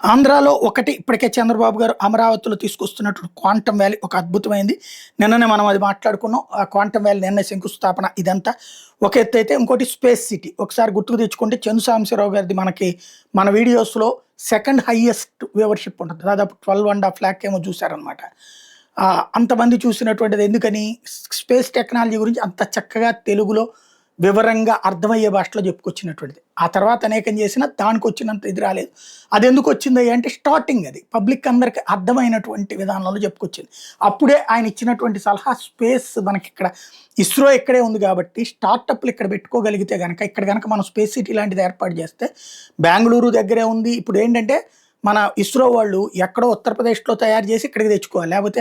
ఆంధ్రాలో ఒకటి ఇప్పటికే చంద్రబాబు గారు అమరావతిలో తీసుకొస్తున్నటువంటి క్వాంటమ్ వ్యాలీ ఒక అద్భుతమైంది. నిన్ననే మనం అది మాట్లాడుకున్నాం. ఆ క్వాంటమ్ వ్యాలీ నిన్న శంకుస్థాపన ఇదంతా ఒక ఎత్తు అయితే, ఇంకోటి స్పేస్ సిటీ. ఒకసారి గుర్తుకు తెచ్చుకుంటే చందు సాంబశివరావు గారిది మనకి మన వీడియోస్‌లో సెకండ్ హైయెస్ట్ వ్యూవర్‌షిప్ ఉంటుంది. దాదాపు 12.5 లాక్ ఏమో చూసారనమాట. అంతమంది చూసినటువంటిది ఎందుకని? స్పేస్ టెక్నాలజీ గురించి అంత చక్కగా తెలుగులో వివరంగా అర్థమయ్యే భాషలో చెప్పుకొచ్చినటువంటిది. ఆ తర్వాత అనేకం చేసినా దానికొచ్చినంత ఇది రాలేదు. అదెందుకు వచ్చిందయ్యా అంటే స్టార్టింగ్ అది. పబ్లిక్ అందరికి అర్థమైనటువంటి విధానంలో చెప్పుకొచ్చింది. అప్పుడే ఆయన ఇచ్చినటువంటి సలహా స్పేస్ మనకిక్కడ ఇస్రో ఇక్కడే ఉంది కాబట్టి స్టార్టప్‌లు ఇక్కడ పెట్టుకోగలిగితే గనక, ఇక్కడ గనక మనం స్పేస్ సిటీ లాంటిది ఏర్పాటు చేస్తే, బెంగుళూరు దగ్గరే ఉంది. ఇప్పుడేంటంటే మన ఇస్రో వాళ్ళు ఎక్కడో ఉత్తరప్రదేశ్‌లో తయారు చేసి ఇక్కడికి తెచ్చుకోవాలి. లేకపోతే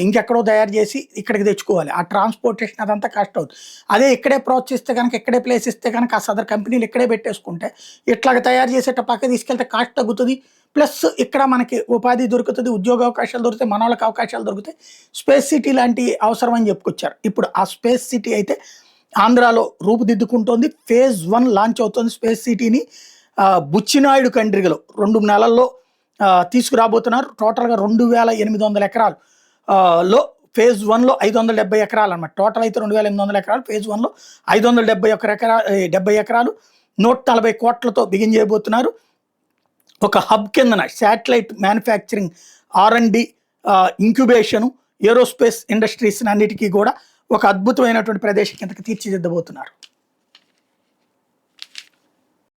ఇంకెక్కడో తయారు చేసి ఇక్కడికి తెచ్చుకోవాలి. ఆ ట్రాన్స్‌పోర్టేషన్ అదంతా కాస్ట్ అవుతుంది. అదే ఇక్కడే ప్రోత్సహిస్తే గనక, ఇక్కడే ప్లేస్ ఇస్తే గనక, ఆ సదరు కంపెనీలు ఇక్కడే పెట్టేసుకుంటే, ఇట్లాగ తయారు చేసేట పక్కకి తీసుకెళ్తే కాస్ట్ తగ్గుతది. ప్లస్ ఇక్కడ మనకి ఉపాధి దొరుకుతది, ఉద్యోగ అవకాశాలు దొరుకుతాయి, మనోళ్ళకి అవకాశాలు దొరుకుతాయి. స్పేస్ సిటీ లాంటి అవసరం అని చెప్పుకొచ్చారు. ఇప్పుడు ఆ స్పేస్ సిటీ అయితే ఆంధ్రాలో రూపుదిద్దుకుంటోంది. ఫేజ్ 1 లాంచ్ అవుతుంది స్పేస్ సిటీని. బుచ్చినాయుడు కండ్రిగలో 2 నెలల్లో తీసుకురాబోతున్నారు. టోటల్‌గా 2800 ఎకరాలు లో ఫేజ్ 1లో 570 ఎకరాలు అనమాట. టోటల్ అయితే 2800 ఎకరాలు. ఫేజ్ 1లో 570 ఎకరాలు 140 కోట్లతో బిగిన్ చేయబోతున్నారు. ఒక హబ్ కిందన శాటిలైట్ మ్యానుఫ్యాక్చరింగ్, ఆర్&డి, ఇంక్యుబేషను, ఏరోస్పేస్ ఇండస్ట్రీస్ అన్నిటికీ కూడా ఒక అద్భుతమైనటువంటి ప్రదేశం కిందకి తీర్చిదిద్దబోతున్నారు.